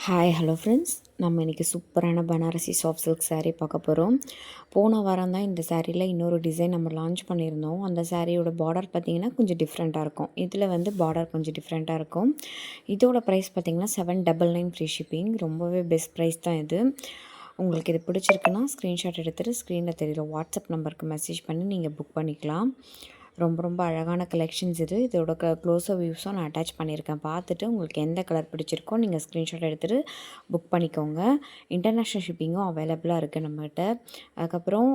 Hi hello friends, நம்ம இன்றைக்கி சூப்பரான பனாரசி சாஃப்ட் சில்க் saree பார்க்க போகிறோம். போன வாரம் தான் இந்த சாரியில் இன்னொரு டிசைன் நம்ம லான்ச் பண்ணியிருந்தோம். அந்த சாரியோட பார்டர் பார்த்திங்கன்னா கொஞ்சம் டிஃப்ரெண்ட்டாக இருக்கும். இதில் வந்து பார்டர் கொஞ்சம் டிஃப்ரெண்ட்டாக இருக்கும். இதோட ப்ரைஸ் பார்த்திங்கன்னா 799 ஃப்ரீ ஷிப்பிங். ரொம்பவே பெஸ்ட் ப்ரைஸ் தான் இது. உங்களுக்கு இது பிடிச்சிருக்குன்னா ஸ்க்ரீன்ஷாட் எடுத்துகிட்டு ஸ்க்ரீனில் தெரியுற வாட்ஸ்அப் நம்பருக்கு மெசேஜ் பண்ணி நீங்கள் புக் பண்ணிக்கலாம். ரொம்ப ரொம்ப அழகான கலெக்ஷன்ஸ் இது. இதோட க்ளோஸர் வியூஸும் நான் அட்டாச் பண்ணியிருக்கேன். பார்த்துட்டு உங்களுக்கு எந்த கலர் பிடிச்சிருக்கோ நீங்கள் ஸ்க்ரீன்ஷாட் எடுத்துகிட்டு புக் பண்ணிக்கோங்க. இன்டர்நேஷ்னல் ஷிப்பிங்கும் அவைலபிளாக இருக்குது நம்மகிட்ட. அதுக்கப்புறம்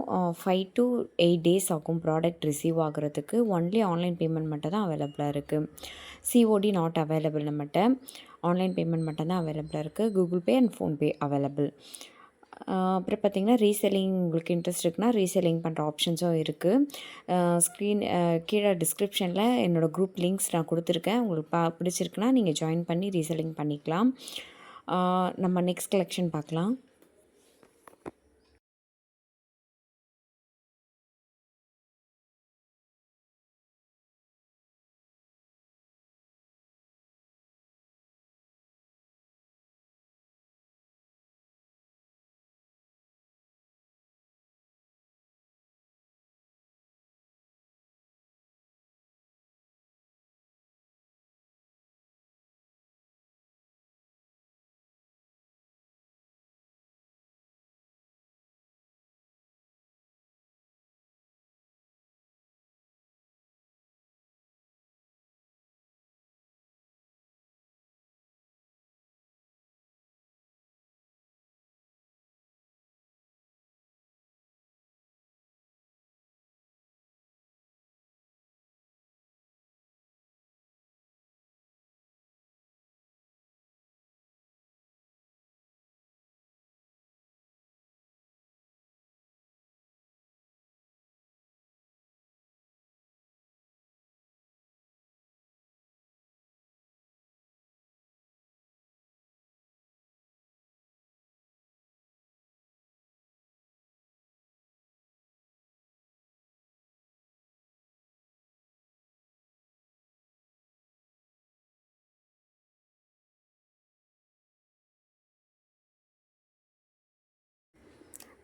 5 to 8 days ஆகும் ப்ராடக்ட் ரிசீவ் ஆகிறதுக்கு. ஒன்லி ஆன்லைன் பேமெண்ட் மட்டும் தான் அவைலபிளாக இருக்குது. சிஓடி நாட் அவைலபிள் நம்மகிட்ட. ஆன்லைன் பேமெண்ட் மட்டும் தான் அவைலபிளாக இருக்குது. Google pay and PhonePe available. அப்புறம் பார்த்திங்கன்னா ரீசெல்லிங் உங்களுக்கு இன்ட்ரெஸ்ட் இருக்குன்னா ரீசெல்லிங் பண்ணுற ஆப்ஷன்ஸும் இருக்குது. கீழே டிஸ்கிரிப்ஷனில் என்னோடய குரூப் லிங்க்ஸ் நான் கொடுத்துருக்கேன். உங்களுக்கு பிடிச்சிருக்குன்னா நீங்கள் ஜாயின் பண்ணி ரீசெல்லிங் பண்ணிக்கலாம். நம்ம நெக்ஸ்ட் கலெக்ஷன் பார்க்கலாம்.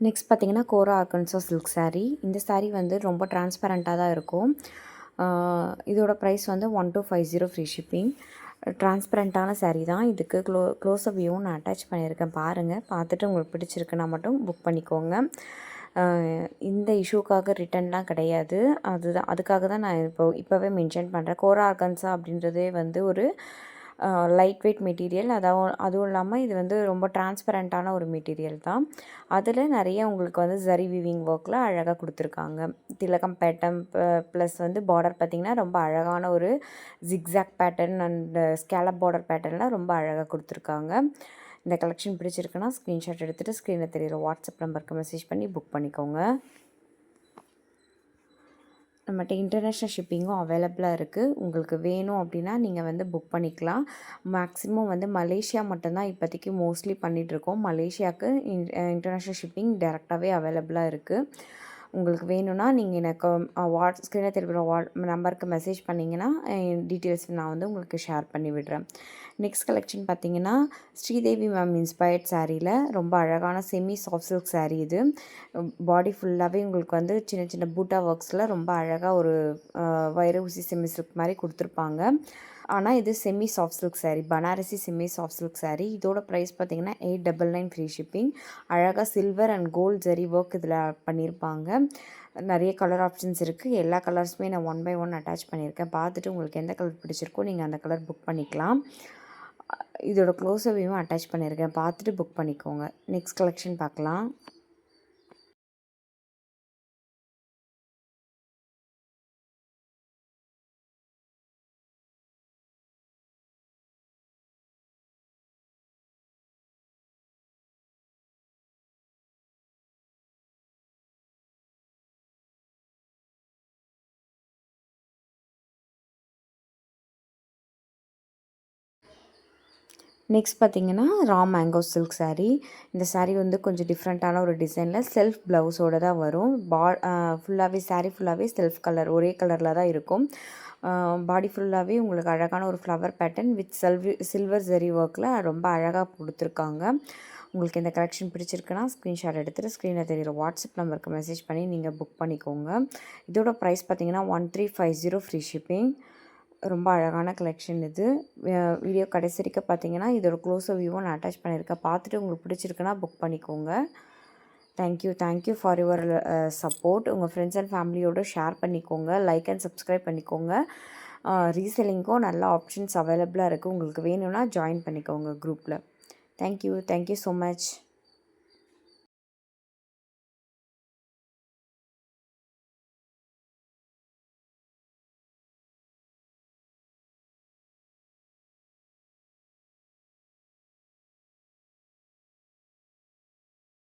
நெக்ஸ்ட் பார்த்திங்கன்னா கோரா ஆர்கன்சா சில்க் saree. இந்த saree வந்து ரொம்ப டிரான்ஸ்பரண்ட்டாக தான் இருக்கும். இதோட ப்ரைஸ் வந்து 1250 ஃப்ரீ ஷிப்பிங். டிரான்ஸ்பரண்ட்டான saree தான். இதுக்கு க்ளோஸ்அப் வியூவும் நான் அட்டாச் பண்ணியிருக்கேன். பாருங்கள். பார்த்துட்டு உங்களுக்கு பிடிச்சிருக்குன்னா மட்டும் புக் பண்ணிக்கோங்க. இந்த இஷ்யூக்காக ரிட்டர்ன்லாம் கிடையாது. அதுக்காக தான் நான் இப்போவே மென்ஷன் பண்ணுறேன். கோரா ஆர்கன்சா அப்படின்றதே வந்து ஒரு லைட் வெயிட் மெட்டீரியல். அதுவும் இல்லாமல் இது வந்து ரொம்ப டிரான்ஸ்பரண்ட்டான ஒரு மெட்டீரியல் தான். அதில் நிறைய உங்களுக்கு வந்து ஜரி வீவிங் ஒர்க்கில் அழகாக கொடுத்துருக்காங்க. திலகம் பேட்டர்ன் ப்ளஸ் வந்து பார்டர் பார்த்திங்கன்னா ரொம்ப அழகான ஒரு zigzag pattern and scale up border பேட்டர்னில் ரொம்ப அழகாக கொடுத்துருக்காங்க. இந்த கலெக்ஷன் பிடிச்சிருக்குன்னா ஸ்க்ரீன்ஷாட் எடுத்துகிட்டு ஸ்க்ரீனில் தெரியுற வாட்ஸ்அப் நம்பருக்கு மெசேஜ் பண்ணி புக் பண்ணிக்கோங்க. நம்மகிட்ட இன்டர்நேஷ்னல் ஷிப்பிங்கும் அவைலபிளாக இருக்குது. உங்களுக்கு வேணும் அப்படின்னா நீங்கள் வந்து புக் பண்ணிக்கலாம். மேக்ஸிமம் வந்து மலேசியா மட்டும்தான் இப்போதைக்கு மோஸ்ட்லி பண்ணிகிட்ருக்கோம். மலேசியாவுக்கு இன்டர்நேஷ்னல் ஷிப்பிங் டேரெக்டாகவே அவைலபிளாக இருக்குது. உங்களுக்கு வேணும்னா நீங்கள் எனக்கு ஸ்க்ரீனில் தெரிவிக்கிற நம்பருக்கு மெசேஜ் பண்ணிங்கன்னா டீட்டெயில்ஸ் நான் வந்து உங்களுக்கு ஷேர் பண்ணி விடுறேன். நெக்ஸ்ட் கலெக்ஷன் பார்த்திங்கன்னா ஸ்ரீதேவி மேம் இன்ஸ்பயர்ட் சாரியில் ரொம்ப அழகான செமி சாஃப்ட் சில்க் saree இது. பாடி ஃபுல்லாகவே உங்களுக்கு வந்து சின்ன சின்ன பூட்டா ஒர்க்ஸில் ரொம்ப அழகாக ஒரு வைர ஊசி செமி சில்க் மாதிரி கொடுத்துருப்பாங்க. ஆனால் இது semi soft silk saree, Banarasi semi soft silk saree. இதோட ப்ரைஸ் பார்த்திங்கன்னா 899 ஃப்ரீ ஷிப்பிங். அழகாக silver and gold zari work இதில் பண்ணியிருப்பாங்க. நிறைய கலர் ஆப்ஷன்ஸ் இருக்குது. எல்லா கலர்ஸுமே நான் 1 by 1 அட்டாச் பண்ணியிருக்கேன். பார்த்துட்டு உங்களுக்கு எந்த கலர் பிடிச்சிருக்கோ நீங்கள் அந்த கலர் புக் பண்ணிக்கலாம். இதோட க்ளோஸர் வியூவும் அட்டாச் பண்ணியிருக்கேன். பார்த்துட்டு புக் பண்ணிக்கோங்க. நெக்ஸ்ட் கலெக்ஷன் பார்க்கலாம். நெக்ஸ்ட் பார்த்திங்கன்னா ரா மேங்கோ சில்க் saree. இந்த saree வந்து கொஞ்சம் டிஃப்ரெண்ட்டான ஒரு டிசைனில் செல்ஃப் ப்ளவுஸோடு தான் வரும். ஃபுல்லாகவே saree ஃபுல்லாகவே செல்ஃப் கலர் ஒரே கலரில் தான் இருக்கும். பாடி ஃபுல்லாகவே உங்களுக்கு அழகான ஒரு flower pattern with silver zari ஒர்க்கில் ரொம்ப அழகாக கொடுத்துருக்காங்க. உங்களுக்கு இந்த கலெக்ஷன் பிடிச்சிருக்குன்னா ஸ்க்ரீன்ஷாட் எடுத்துகிட்டு ஸ்க்ரீனில் தெரியுற வாட்ஸ்அப் நம்பருக்கு மெசேஜ் பண்ணி நீங்கள் புக் பண்ணிக்கோங்க. இதோட ப்ரைஸ் பார்த்தீங்கன்னா 1350 ஃப்ரீ ஷிப்பிங். ரொம்ப அழகான கலெக்ஷன் இது. வீடியோ கடைசி வரைக்கும் பார்த்தீங்கன்னா இதோட க்ளோஸர் வியூவும் நான் அட்டாச் பண்ணியிருக்கேன். பார்த்துட்டு உங்களுக்கு பிடிச்சிருக்குன்னா புக் பண்ணிக்கோங்க. Thank you for your support. உங்கள் ஃப்ரெண்ட்ஸ் அண்ட் ஃபேமிலியோடு ஷேர் பண்ணிக்கோங்க. லைக் அண்ட் சப்ஸ்கிரைப் பண்ணிக்கோங்க. ரீசெல்லிங்க்கும் நல்ல ஆப்ஷன்ஸ் அவைலபிளாக இருக்குது. உங்களுக்கு வேணும்னா ஜாயின் பண்ணிக்கோங்க குரூப்பில். Thank you so much.